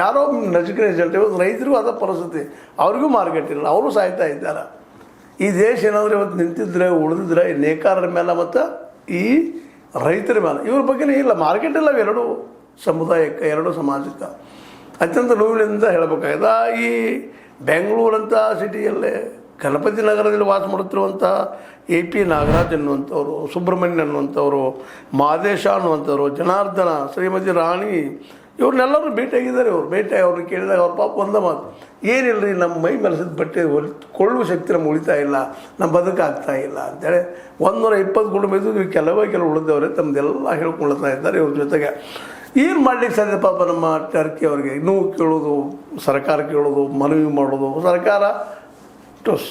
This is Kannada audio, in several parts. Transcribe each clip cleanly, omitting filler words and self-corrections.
ಯಾರೋ ನಚಿಕೆ ರಿಸಲ್ಟ್ ಇವತ್ತು ರೈತರಿಗೂ ಅದ ಪರಿಸ್ಥಿತಿ, ಅವ್ರಿಗೂ ಮಾರ್ಕೆಟ್ ಇಲ್ಲ, ಅವರು ಸಾಯ್ತಾ ಇದ್ದಾರೆ. ಈ ದೇಶ ಏನಾದರೂ ಇವತ್ತು ನಿಂತಿದ್ರೆ ಉಳಿದಿದ್ರೆ ನೇಕಾರರ ಮೇಲೆ ಮತ್ತು ಈ ರೈತರ ಮೇಲೆ ಇವ್ರ ಬಗ್ಗೆನೇ ಇಲ್ಲ, ಮಾರ್ಕೆಟ್ ಇಲ್ಲ ಎರಡೂ ಸಮುದಾಯಕ್ಕೆ, ಎರಡೂ ಸಮಾಜಕ್ಕೆ. ಅತ್ಯಂತ ನೋವಿನಿಂದ ಹೇಳಬೇಕಾಗಿದೆ. ಈ ಬೆಂಗಳೂರಂಥ ಸಿಟಿಯಲ್ಲೇ ಗಣಪತಿ ನಗರದಲ್ಲಿ ವಾಸ ಮಾಡುತ್ತಿರುವಂಥ AP ನಾಗರಾಜ್ ಅನ್ನುವಂಥವ್ರು, ಸುಬ್ರಹ್ಮಣ್ಯ ಅನ್ನುವಂಥವ್ರು, ಮಾದೇಶ ಅನ್ನುವಂಥವ್ರು, ಜನಾರ್ದನ, ಶ್ರೀಮತಿ ರಾಣಿ, ಇವ್ರನ್ನೆಲ್ಲರೂ ಭೇಟಿಯಾಗಿದ್ದಾರೆ. ಇವರು ಭೇಟಿಯಾಗಿ ಅವ್ರನ್ನ ಕೇಳಿದಾಗ ಅವ್ರ ಪಾಪ ಒಂದ ಮಾತು, ಏನಿಲ್ಲ ರೀ, ನಮ್ಮ ಮೈ ಮೆಲಸಿದ ಬಟ್ಟೆ ಕೊಳ್ಳುವ ಶಕ್ತಿ ನಮ್ಗೆ ಉಳಿತಾ ಇಲ್ಲ, ನಮ್ಮ ಬದುಕಾಗ್ತಾ ಇಲ್ಲ ಅಂತೇಳಿ 120 ಕುಟುಂಬ ಇದ್ದು ಕೆಲವು ಉಳಿದವರೇ ತಮ್ಮದೆಲ್ಲ ಹೇಳ್ಕೊಳ್ತಾ ಇದ್ದಾರೆ. ಇವ್ರ ಜೊತೆಗೆ ಏನು ಮಾಡ್ಲಿಕ್ಕೆ ಸಾಧ್ಯ? ಪಾಪ ನಮ್ಮ ಟರ್ಕಿ ಅವ್ರಿಗೆ ನೋವು ಕೇಳೋದು, ಸರ್ಕಾರ ಕೇಳೋದು, ಮನವಿ ಮಾಡೋದು, ಸರ್ಕಾರ ಟೋಸ್.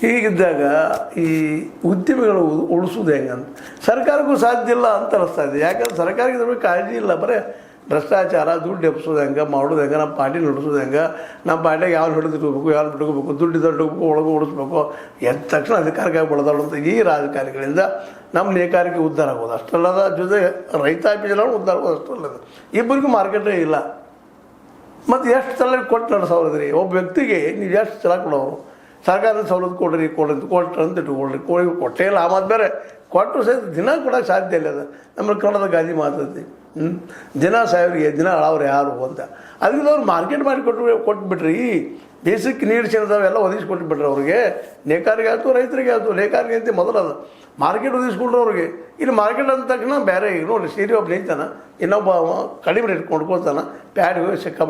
ಹೀಗಿದ್ದಾಗ ಈ ಉದ್ಯಮಿಗಳು ಉಳಿಸೋದು ಹೆಂಗಂತ ಸರ್ಕಾರಕ್ಕೂ ಸಾಧ್ಯ ಇಲ್ಲ ಅಂತ ಅನಿಸ್ತಾ ಇದೆ. ಯಾಕಂದ್ರೆ ಸರ್ಕಾರಕ್ಕೆ ಇದ್ರ ಬಗ್ಗೆ ಕಾಳಜಿ ಇಲ್ಲ, ಬರೀ ಭ್ರಷ್ಟಾಚಾರ, ದುಡ್ಡು ಎಬ್ಸೋದು ಹೆಂಗೆ, ಮಾಡೋದು ಹೆಂಗೆ, ನಮ್ಮ ಪಾರ್ಟಿ ನಡೆಸೋದು ಹೆಂಗೆ, ನಮ್ಮ ಪಾರ್ಟಿಗೆ ಯಾರು ಹಿಡಿದಿಟ್ಕೋಬೇಕು, ಯಾರು ಬಿಟ್ಕೋಬೇಕು, ದುಡ್ಡು ದೊಡ್ಡಬೇಕು, ಒಳಗೆ ಓಡಿಸ್ಬೇಕು, ಎದ್ದ ತಕ್ಷಣ ಅಧಿಕಾರಕ್ಕೆ ಬಳದಾಡುವಂಥ ಈ ರಾಜಕಾರಣಿಗಳಿಂದ ನಮ್ಮ ನೇಕಾರಿಕೆ ಉದ್ಧಾರ ಆಗೋದು ಅಷ್ಟಲ್ಲದ, ಜೊತೆಗೆ ರೈತಾಪಿ ಜನ ಉದ್ಧಾರ ಆಗೋದು ಅಷ್ಟಲ್ಲದ. ಇಬ್ಬರಿಗೂ ಮಾರ್ಕೆಟೇ ಇಲ್ಲ. ಮತ್ತು ಎಷ್ಟು ಸಲ ಕೊಟ್ಟು ನಡೆಸೋದ್ರಿ? ಒಬ್ಬ ವ್ಯಕ್ತಿಗೆ ನೀವು ಎಷ್ಟು ಸಲ ಕೊಡೋರು? ಸರ್ಕಾರದ ಸವಲತ್ತು ಕೊಡ್ರಿ ಕೊಟ್ಟರೆ ಅಂತ ಇಟ್ಕೊಳ್ರಿ, ಕೊಟ್ಟೇ ಇಲ್ಲ. ಆಮದು ಬೇರೆ ಕೊಟ್ಟರು ಸಹಿತ ದಿನ ಕೊಡೋಕ್ಕೆ ಸಾಧ್ಯ ಇಲ್ಲ. ಅದು ನಮ್ಮ ಕನ್ನಡದ ಗಾದಿ ಮಾತೈತಿ. ದಿನ ಸಾವಿರಿಗೆ ದಿನ ಅಳವ್ರು ಯಾರು ಅಂತ. ಅದಕ್ಕೆ ಅವ್ರು ಮಾರ್ಕೆಟ್ ಮಾಡಿ ಕೊಟ್ಬಿಟ್ರಿ. ಈ ಬೇಸಿಕ್ ನೀಡ್ಸ್ ಏನಿದಾವೆಲ್ಲ ಒದಗಿಸ್ಕೊಟ್ಬಿಟ್ರಿ ಅವ್ರಿಗೆ. ನೇಕಾರಿಗೆ ಆಯ್ತು, ರೈತರಿಗೆ ಆಯ್ತು. ನೇಕಾರಿಗೆ ಅಂತ ಮೊದಲದು ಮಾರ್ಕೆಟ್ ಒದಗಿಸ್ಕೊಂಡ್ರು ಅವ್ರಿಗೆ. ಇಲ್ಲಿ ಮಾರ್ಕೆಟ್ ಅಂದ ತಕ್ಷಣ ಬೇರೆ ಈಗ ನೋಡಿ, ಸೀರೆ ಒಬ್ಬ ನಿಂತಾನ, ಇನ್ನೊಬ್ಬ ಕಡಿಮೆ ರೇಟ್ ಕೊಂಡ್ಕೊಳ್ತಾನೆ, ಪ್ಯಾಡಿಗೆ ಸಿಕ್ಕಾಬಿಟ್ಟು